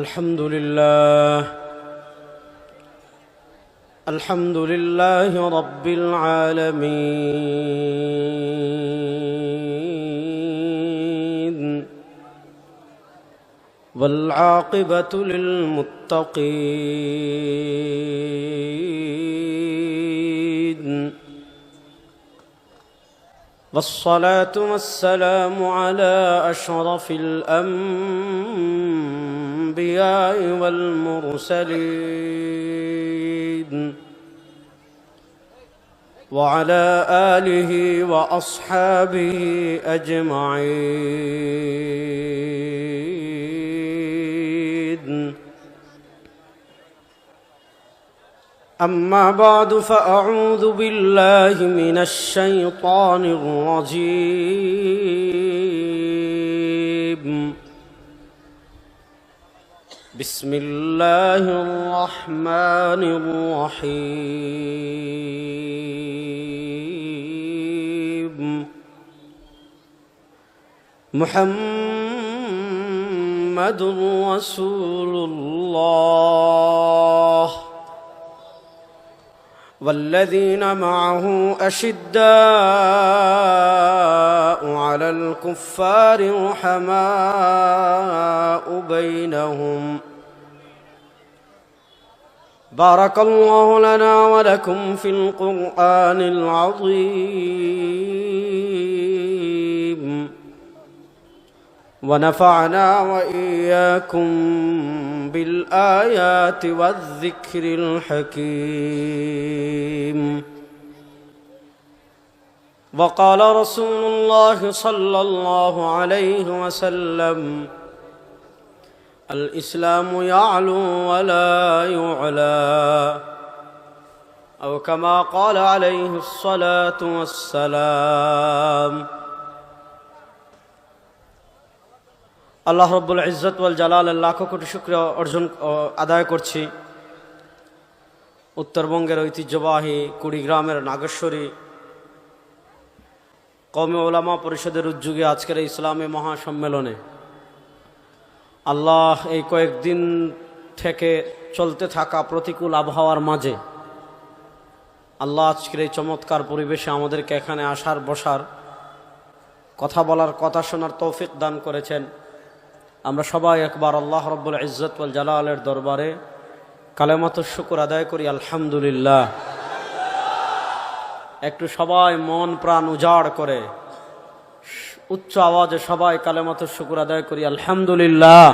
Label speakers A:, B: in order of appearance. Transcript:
A: الحمد لله الحمد لله رب العالمين والعاقبة للمتقين والصلاة والسلام على أشرف الأنبياء والمرسلين وعلى آله وأصحابه أجمعين. أما بعد فأعوذ بالله من الشيطان الرجيم. بسم الله الرحمن الرحيم. محمد رسول الله والذين معه أشداء على الكفار رحماء بينهم. بارك الله لنا ولكم في القرآن العظيم ونفعنا وإياكم بالآيات والذكر الحكيم. وقال رسول الله صلى الله عليه وسلم: الإسلام يعلو ولا يعلى، أو كما قال عليه الصلاة والسلام. আল্লাহ রব্বুল ইজ্জত ওয়াল জালালের লাখো কোটি শুকরিয়া আদায় করছি উত্তরবঙ্গের ঐতিহ্যবাহী কুড়িগ্রামের নাগেশ্বরী কওমি উলামা পরিষদের উদ্যোগে আজকের এই ইসলামী মহাসম্মেলনে আল্লাহ এই কয়েকদিন থেকে চলতে থাকা প্রতিকূল আবহাওয়ার মাঝে আল্লাহ আজকের এই চমৎকার পরিবেশে আমাদেরকে এখানে আসার বসার কথা বলার কথা শোনার তৌফিক দান করেছেন। আমরা সবাই একবার আল্লাহ রব্বুল ইজ্জত ওয়াল জালালের দরবারে কালেমাতুশ শুকর আদায় করি আলহামদুলিল্লাহ। একটু সবাই মন প্রাণ উজাড় করে উচ্চ আওয়াজে সবাই কালেমাতুশ শুকর আদায় করি আলহামদুলিল্লাহ।